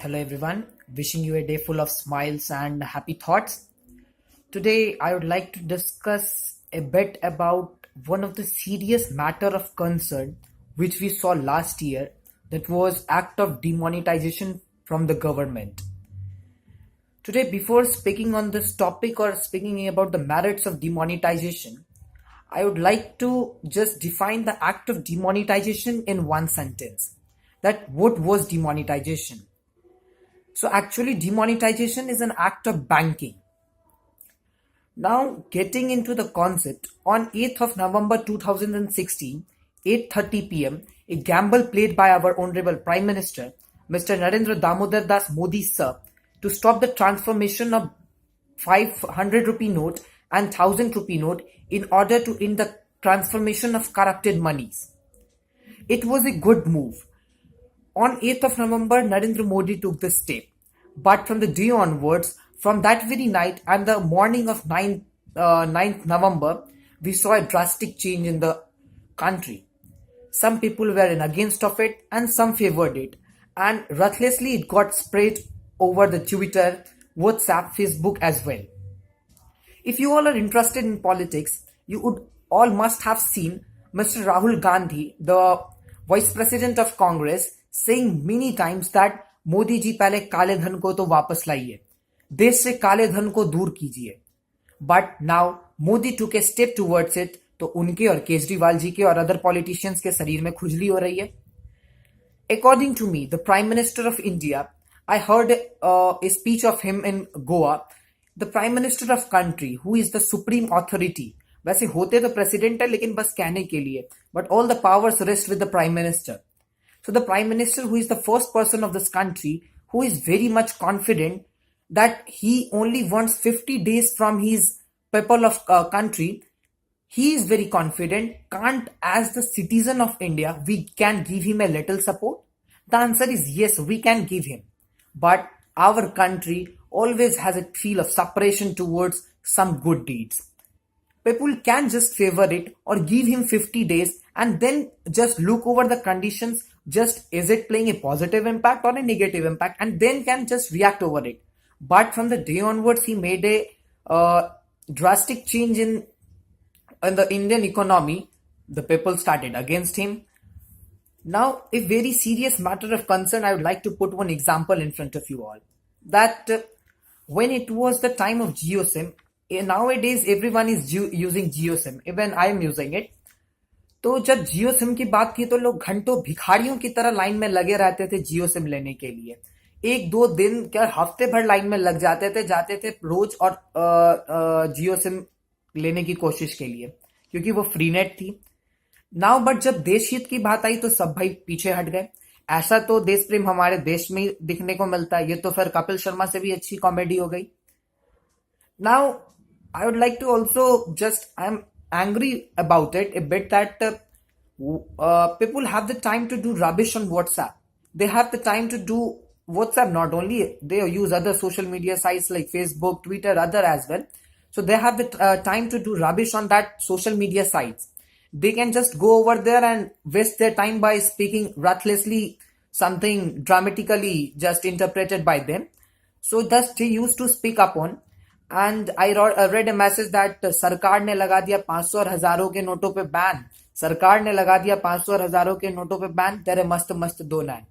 Hello everyone, wishing you a day full of smiles and happy thoughts. Today I would like to discuss a bit about one of the serious matter of concern which we saw last year, that was act of demonetization from the government. Today, before speaking on this topic or speaking about the merits of demonetization, I would like to just define the act of demonetization in one sentence. That what was demonetization? So actually demonetization is an act of banking. Now getting into the concept, on 8th of November 2016, 8:30 p.m., a gamble played by our Honorable Prime Minister, Mr. Narendra Damodar Das Modi sir, to stop the transformation of 500 rupee note and 1000 rupee note in order to end the transformation of corrupted monies. It was a good move. On 8th of November, Narendra Modi took this step. But from the day onwards, from that very night and the morning of 9th November, we saw a drastic change in the country. Some people were in against of it and some favored it. And ruthlessly it got spread over the Twitter, WhatsApp, Facebook as well. If you all are interested in politics, you would all must have seen Mr. Rahul Gandhi, the Vice President of Congress, saying many times that Modi जी पहले काले धन को तो वापस लाइए, देश से काले धन को दूर कीजिए. But now Modi took a step towards it, तो उनके और केजरीवाल जी के और अदर पॉलिटिशियंस के शरीर में खुजली हो रही है. According to me, the Prime Minister of India, I heard a speech of him in Goa. The Prime Minister of country, who is the supreme authority, वैसे होते तो प्रेसिडेंट है लेकिन बस कहने के लिए, but all the powers rest with the Prime Minister. So the Prime Minister, who is the first person of this country, who is very much confident that he only wants 50 days from his people of country, he is very confident. Can't, as the citizen of India, we can give him a little support? The answer is yes, we can give him. But our country always has a feel of separation towards some good deeds. People can just favor it or give him 50 days and then just look over the conditions. Just is it playing a positive impact or a negative impact, and then can just react over it. But from the day onwards, he made a drastic change in the Indian economy. The people started against him. Now, a very serious matter of concern, I would like to put one example in front of you all. That when it was the time of GeoSIM, nowadays everyone is using GeoSIM. Even I am using it. तो जब जियो SIM की बात की तो लोग घंटों भिखारियों की तरह लाइन में लगे रहते थे जियो सिम लेने के लिए. एक दो दिन क्या हफ्ते भर लाइन में लग जाते थे रोज और जियो सिम लेने की कोशिश के लिए, क्योंकि वो फ्री नेट थी. नाउ बट जब देश हित की बात आई तो सब भाई पीछे हट गए. ऐसा तो देश प्रेम हमारे देश में ही दिखने को मिलता है. ये तो फिर कपिल शर्मा से भी अच्छी कॉमेडी हो गई. Now I would like to also just I am angry about it a bit that people have the time to do rubbish on WhatsApp. They have the time to do WhatsApp. Not only they use other social media sites like Facebook, Twitter, other as well. So they have the time to do rubbish on that social media sites. They can just go over there and waste their time by speaking ruthlessly something dramatically just interpreted by them. So thus they used to speak upon. And I read A message that सरकार ने लगा दिया 500 और हजारों के नोटों पे ban. सरकार ने लगा दिया 500 और हजारों के नोटों पे बैन. तेरे मस्त मस्त दो line.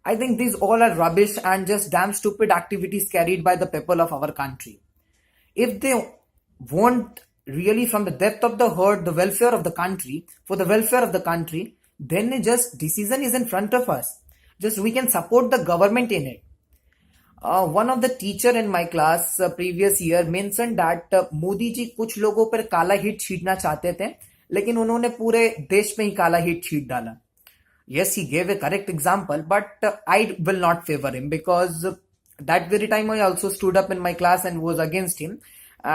I think this all are rubbish and just damn stupid activities carried by the people of our country. If they want really from the depth of the heart the welfare of the country, for the welfare of the country, then just decision is in front of us. Just we can support the government in it. One of the teacher in my class previous year mentioned that Modi ji कुछ लोगों पर काला hit छीटना चाहते थे, लेकिन उन्होंने पूरे देश में ही काला हिट छीट डाला. Yes, he gave a correct example, but I will not favor him because that very time I also stood up in my class and was against him.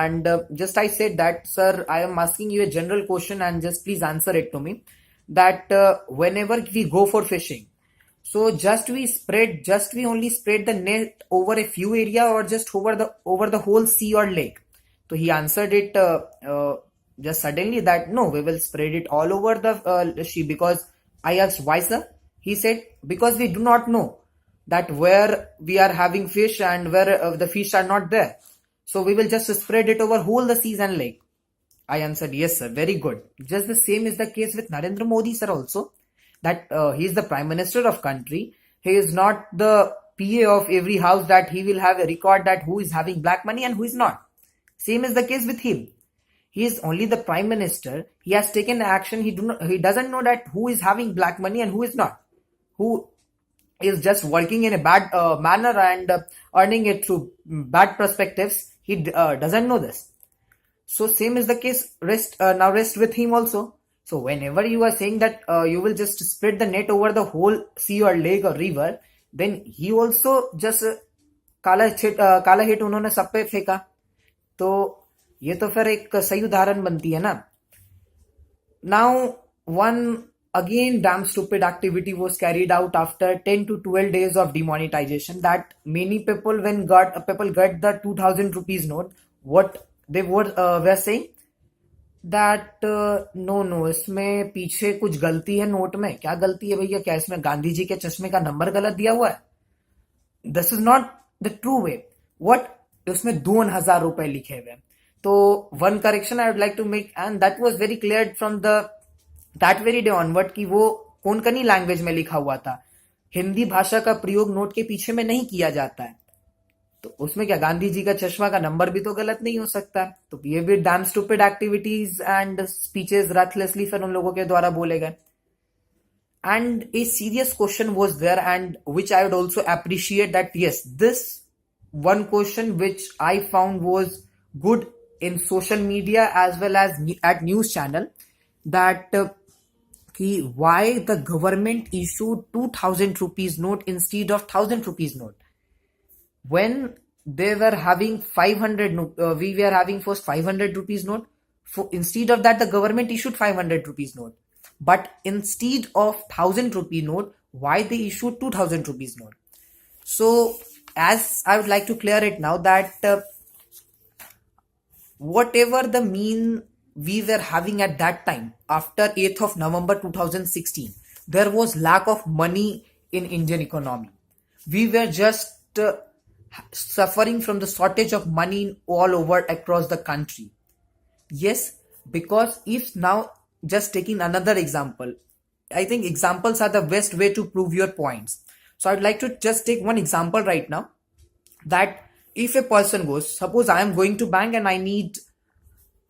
And just I said that, sir, I am asking you a general question and just please answer it to me. That whenever we go for fishing, so just we only spread the net over a few area or just over the whole sea or lake. So he answered it just suddenly that no, we will spread it all over the sea. Because I asked why, sir? He said because we do not know that where we are having fish and where the fish are not there. So we will just spread it over whole the seas and lake. I answered, yes, sir. Very good. Just the same is the case with Narendra Modi, sir, also. That he is the Prime Minister of country. He is not the PA of every house that he will have a record that who is having black money and who is not. Same is the case with him. He is only the Prime Minister. He has taken action. He doesn't know that who is having black money and who is not. Who is just working in a bad manner and earning it through bad perspectives. He doesn't know this. So same is the case. Now rest with him also. So whenever you are saying that you will just spread the net over the whole sea or lake or river, then he also just काला hit उन्होंने सब पे फेंका. तो ये तो फिर एक सही उदाहरण बनती है ना. Now one again damn stupid activity was carried out after 10 to 12 days of demonetization, that many people people got the 2000 rupees note, what they were saying that no इसमें पीछे कुछ गलती है नोट में. क्या गलती है भैया? क्या इसमें गांधी जी के चश्मे का नंबर गलत दिया हुआ है? This is not the true way. What उसमें 2000 रुपए लिखे हुए. तो one correction I would like to make, and that was very clear from that very day onward कि वो कोंकणी लैंग्वेज में लिखा हुआ था. हिंदी भाषा का प्रयोग नोट के पीछे में नहीं किया जाता है. तो उसमें क्या गांधी जी का चश्मा का नंबर भी तो गलत नहीं हो सकता. तो ये भी damn stupid activities and speeches ruthlessly फिर उन लोगों के द्वारा बोले गए. And a serious question was there, and which I would also appreciate that yes, this one question which I found was good in social media as well as at news channel, that why the government issued 2000 rupees note instead of 1000 rupees note when they were having 500 we were having first 500 rupees note. Instead of that, the government issued 500 rupees note. But instead of 1000 rupee note, why they issued 2000 rupees note? So as I would like to clear it now that whatever the mean we were having at that time, after 8th of November 2016, there was lack of money in Indian economy. We were just suffering from the shortage of money all over across the country. Yes, because if now, just taking another example, I think examples are the best way to prove your points. So I'd like to just take one example right now, that if a person goes, suppose I am going to bank and I need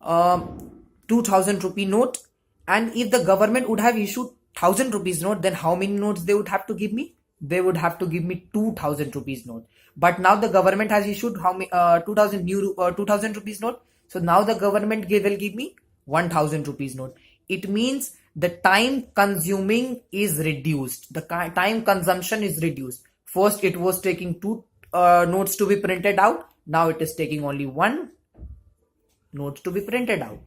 2000 rupee note, and if the government would have issued 1000 rupees note, then how many notes they would have to give me? They would have to give me 2000 rupees note. But now the government has issued 2000 rupees note. So now the government will give me 1000 rupees note. It means the time consuming is reduced. The time consumption is reduced. First, it was taking 2 notes to be printed out. Now it is taking only 1 note to be printed out.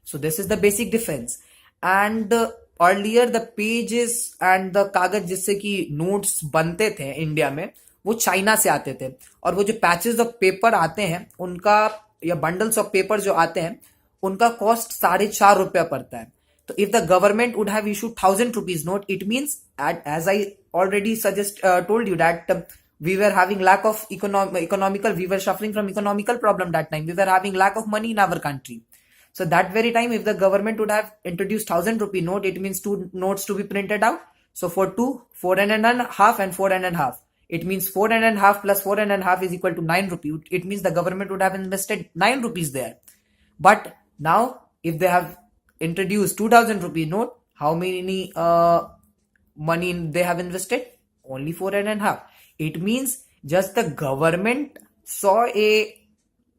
So this is the basic difference. And earlier the pages and the कागज जिससे कि notes बनते थे India में, वो China से आते थे. और वो जो पैचेस ऑफ पेपर आते हैं उनका, या बंडल्स ऑफ पेपर जो आते हैं, उनका कॉस्ट 4.5 रुपया पड़ता है. So if the government would have issued 1000 rupees note, it means, as I already told you that we were having lack of economical, we were suffering from economical problem that time. We were having lack of money in our country. So that very time, if the government would have introduced 1000 rupee note, it means 2 notes to be printed out. So for 2, 4.5 and 4.5. It means 4.5 plus 4.5 is equal to 9 rupees. It means the government would have invested 9 rupees there. But now, if they have introduced 2000 rupee note, how many money they have invested? Only 4.5. It means just the government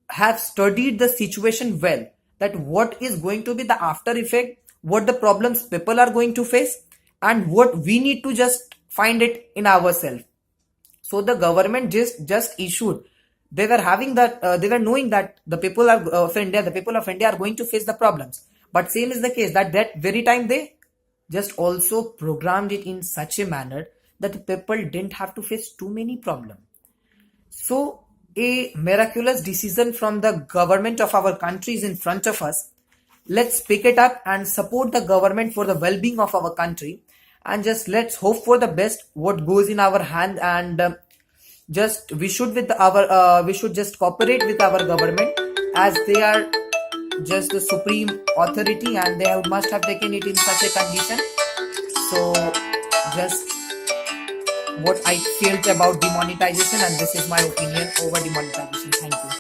have studied the situation well, that what is going to be the after effect, what the problems people are going to face, and what we need to just find it in ourselves. So the government just issued. They were having that. They were knowing that the people of India are going to face the problems. But same is the case that very time they just also programmed it in such a manner that the people didn't have to face too many problems. So a miraculous decision from the government of our country is in front of us. Let's pick it up and support the government for the well-being of our country. and just let's hope for the best what goes in our hand. And just we should just cooperate with our government, as they are just the supreme authority and must have taken it in such a condition. So just what I felt about demonetization, and this is my opinion over demonetization. Thank you.